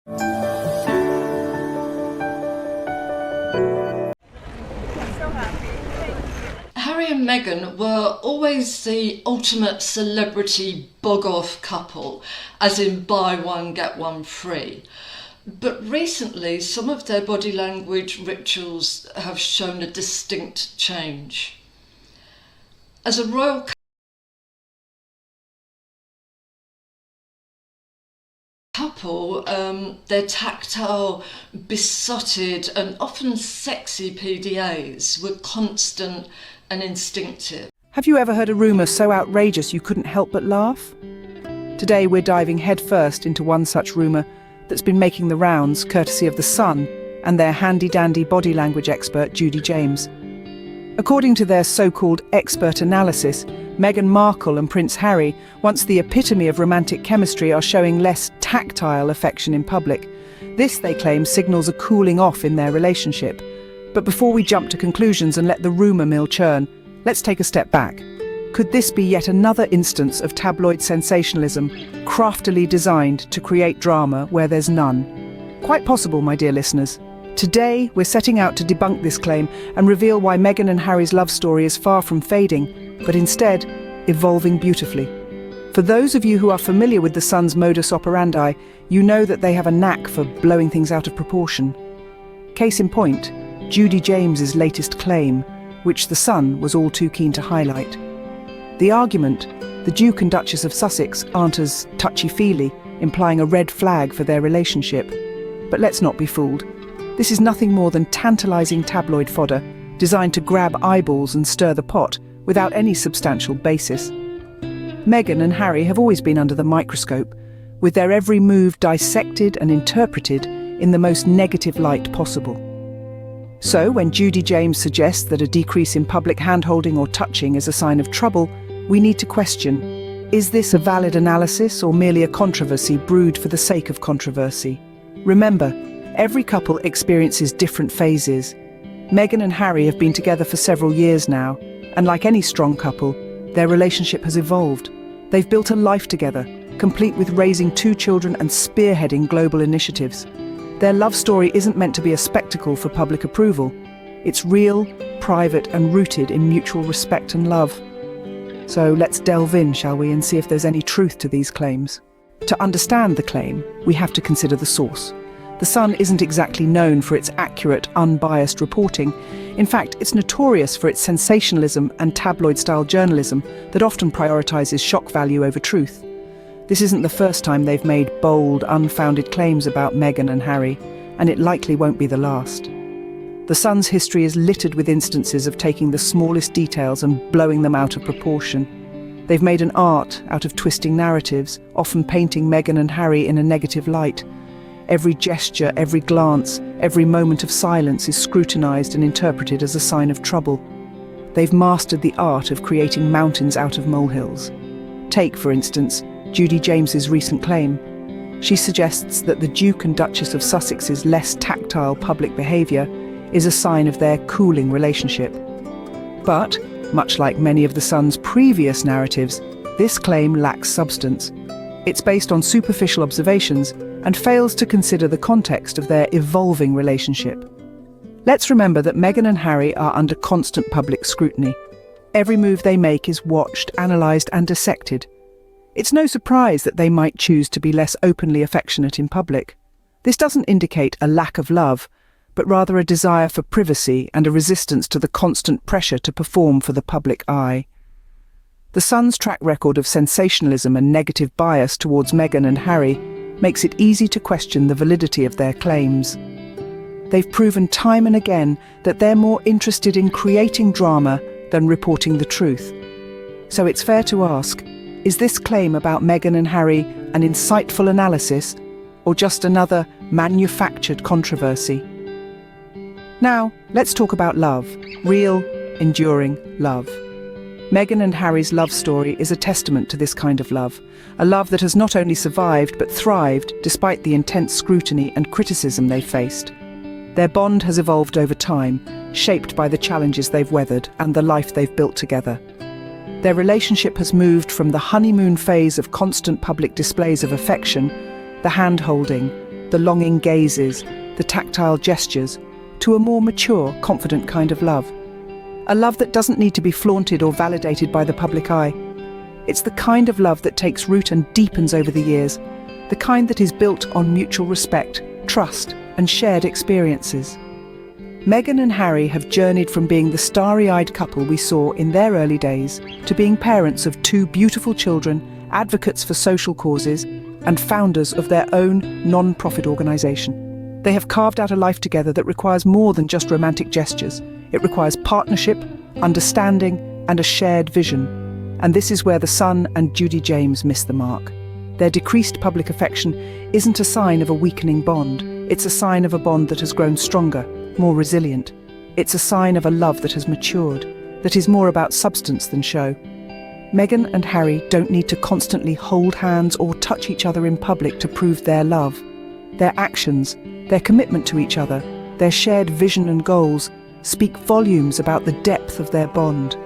Harry and Meghan were always the ultimate celebrity bog-off couple, as in buy one, get one free. But recently, some of their body language rituals have shown a distinct change. As a royal couple, their tactile, besotted and often sexy PDAs were constant and instinctive. Have you ever heard a rumour so outrageous you couldn't help but laugh? Today we're diving headfirst into one such rumour that's been making the rounds courtesy of The Sun and their handy-dandy body language expert Judy James. According to their so-called expert analysis, Meghan Markle and Prince Harry, once the epitome of romantic chemistry, are showing less tactile affection in public. This, they claim, signals a cooling off in their relationship. But before we jump to conclusions and let the rumour mill churn, let's take a step back. Could this be yet another instance of tabloid sensationalism, craftily designed to create drama where there's none? Quite possible, my dear listeners. Today, we're setting out to debunk this claim and reveal why Meghan and Harry's love story is far from fading, but instead, evolving beautifully. For those of you who are familiar with The Sun's modus operandi, you know that they have a knack for blowing things out of proportion. Case in point, Judy James's latest claim, which The Sun was all too keen to highlight. The argument, the Duke and Duchess of Sussex aren't as touchy-feely, implying a red flag for their relationship. But let's not be fooled. This is nothing more than tantalising tabloid fodder, designed to grab eyeballs and stir the pot, without any substantial basis. Meghan and Harry have always been under the microscope, with their every move dissected and interpreted in the most negative light possible. So, when Judy James suggests that a decrease in public hand-holding or touching is a sign of trouble, we need to question, is this a valid analysis or merely a controversy brewed for the sake of controversy? Remember, every couple experiences different phases. Meghan and Harry have been together for several years now, and like any strong couple, their relationship has evolved. They've built a life together, complete with raising 2 children and spearheading global initiatives. Their love story isn't meant to be a spectacle for public approval. It's real, private, and rooted in mutual respect and love. So let's delve in, shall we, and see if there's any truth to these claims. To understand the claim, we have to consider the source. The Sun isn't exactly known for its accurate, unbiased reporting. In fact, it's notorious for its sensationalism and tabloid-style journalism that often prioritises shock value over truth. This isn't the first time they've made bold, unfounded claims about Meghan and Harry, and it likely won't be the last. The Sun's history is littered with instances of taking the smallest details and blowing them out of proportion. They've made an art out of twisting narratives, often painting Meghan and Harry in a negative light. Every gesture, every glance, every moment of silence is scrutinised and interpreted as a sign of trouble. They've mastered the art of creating mountains out of molehills. Take, for instance, Judy James's recent claim. She suggests that the Duke and Duchess of Sussex's less tactile public behaviour is a sign of their cooling relationship. But, much like many of The Sun's previous narratives, this claim lacks substance. It's based on superficial observations and fails to consider the context of their evolving relationship. Let's remember that Meghan and Harry are under constant public scrutiny. Every move they make is watched, analysed and dissected. It's no surprise that they might choose to be less openly affectionate in public. This doesn't indicate a lack of love, but rather a desire for privacy and a resistance to the constant pressure to perform for the public eye. The Sun's track record of sensationalism and negative bias towards Meghan and Harry makes it easy to question the validity of their claims. They've proven time and again that they're more interested in creating drama than reporting the truth. So it's fair to ask, is this claim about Meghan and Harry an insightful analysis, or just another manufactured controversy? Now, let's talk about love. Real, enduring love. Meghan and Harry's love story is a testament to this kind of love, a love that has not only survived but thrived despite the intense scrutiny and criticism they've faced. Their bond has evolved over time, shaped by the challenges they've weathered and the life they've built together. Their relationship has moved from the honeymoon phase of constant public displays of affection, the hand-holding, the longing gazes, the tactile gestures, to a more mature, confident kind of love. A love that doesn't need to be flaunted or validated by the public eye. It's the kind of love that takes root and deepens over the years, the kind that is built on mutual respect, trust, and shared experiences. Meghan and Harry have journeyed from being the starry-eyed couple we saw in their early days to being parents of two beautiful children, advocates for social causes, and founders of their own non-profit organisation. They have carved out a life together that requires more than just romantic gestures. It requires partnership, understanding, and a shared vision. And this is where the Sun and Judy James miss the mark. Their decreased public affection isn't a sign of a weakening bond. It's a sign of a bond that has grown stronger, more resilient. It's a sign of a love that has matured, that is more about substance than show. Meghan and Harry don't need to constantly hold hands or touch each other in public to prove their love. Their actions, their commitment to each other, their shared vision and goals speak volumes about the depth of their bond.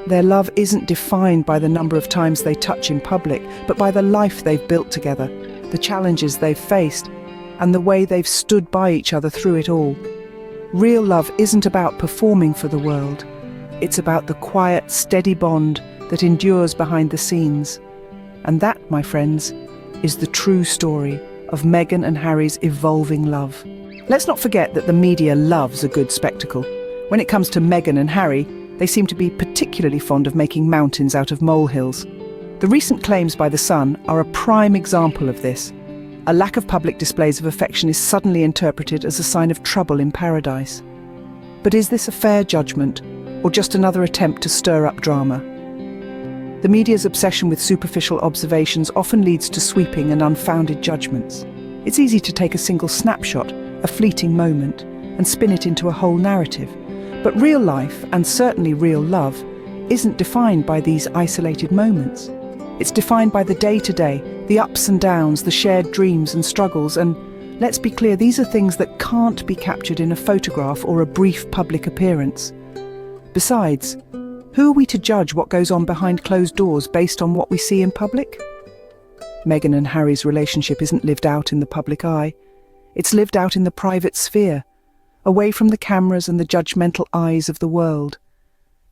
Their love isn't defined by the number of times they touch in public, but by the life they've built together, the challenges they've faced, and the way they've stood by each other through it all. Real love isn't about performing for the world. It's about the quiet, steady bond that endures behind the scenes. And that, my friends, is the true story of Meghan and Harry's evolving love. Let's not forget that the media loves a good spectacle. When it comes to Meghan and Harry, they seem to be particularly fond of making mountains out of molehills. The recent claims by The Sun are a prime example of this. A lack of public displays of affection is suddenly interpreted as a sign of trouble in paradise. But is this a fair judgment, or just another attempt to stir up drama? The media's obsession with superficial observations often leads to sweeping and unfounded judgments. It's easy to take a single snapshot, a fleeting moment, and spin it into a whole narrative. But real life, and certainly real love, isn't defined by these isolated moments. It's defined by the day-to-day, the ups and downs, the shared dreams and struggles, and let's be clear, these are things that can't be captured in a photograph or a brief public appearance. Besides, who are we to judge what goes on behind closed doors based on what we see in public? Meghan and Harry's relationship isn't lived out in the public eye. It's lived out in the private sphere, away from the cameras and the judgmental eyes of the world.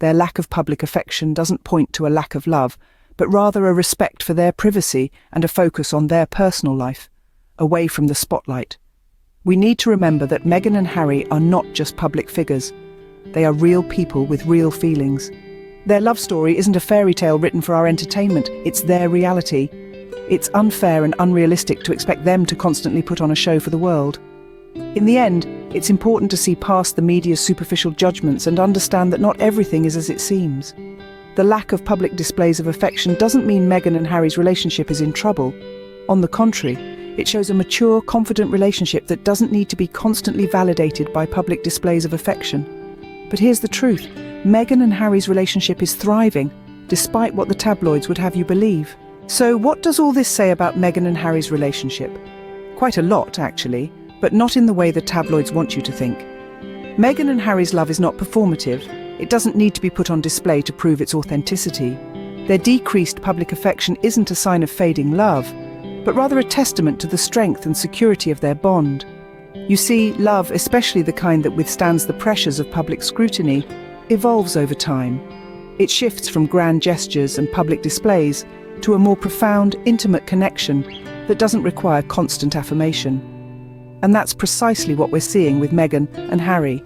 Their lack of public affection doesn't point to a lack of love, but rather a respect for their privacy and a focus on their personal life, away from the spotlight. We need to remember that Meghan and Harry are not just public figures. They are real people with real feelings. Their love story isn't a fairy tale written for our entertainment, it's their reality. It's unfair and unrealistic to expect them to constantly put on a show for the world. In the end, it's important to see past the media's superficial judgments and understand that not everything is as it seems. The lack of public displays of affection doesn't mean Meghan and Harry's relationship is in trouble. On the contrary, it shows a mature, confident relationship that doesn't need to be constantly validated by public displays of affection. But here's the truth. Meghan and Harry's relationship is thriving, despite what the tabloids would have you believe. So what does all this say about Meghan and Harry's relationship? Quite a lot, actually, but not in the way the tabloids want you to think. Meghan and Harry's love is not performative. It doesn't need to be put on display to prove its authenticity. Their decreased public affection isn't a sign of fading love, but rather a testament to the strength and security of their bond. You see, love, especially the kind that withstands the pressures of public scrutiny, evolves over time. It shifts from grand gestures and public displays to a more profound, intimate connection that doesn't require constant affirmation. And that's precisely what we're seeing with Meghan and Harry.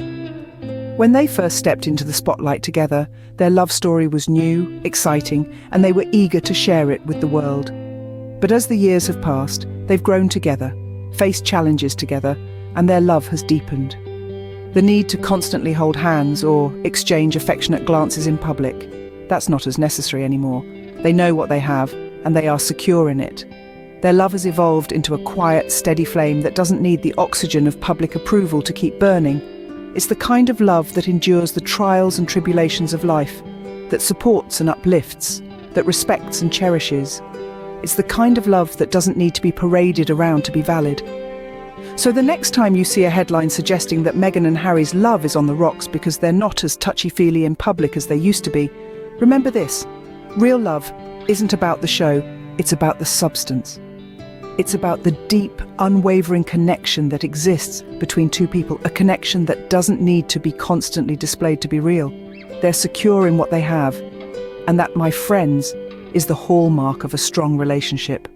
When they first stepped into the spotlight together, their love story was new, exciting, and they were eager to share it with the world. But as the years have passed, they've grown together, faced challenges together, and their love has deepened. The need to constantly hold hands or exchange affectionate glances in public, that's not as necessary anymore. They know what they have, and they are secure in it. Their love has evolved into a quiet, steady flame that doesn't need the oxygen of public approval to keep burning. It's the kind of love that endures the trials and tribulations of life, that supports and uplifts, that respects and cherishes. It's the kind of love that doesn't need to be paraded around to be valid. So the next time you see a headline suggesting that Meghan and Harry's love is on the rocks because they're not as touchy-feely in public as they used to be, remember this: real love isn't about the show, it's about the substance. It's about the deep, unwavering connection that exists between two people, a connection that doesn't need to be constantly displayed to be real. They're secure in what they have, and that, my friends, is the hallmark of a strong relationship.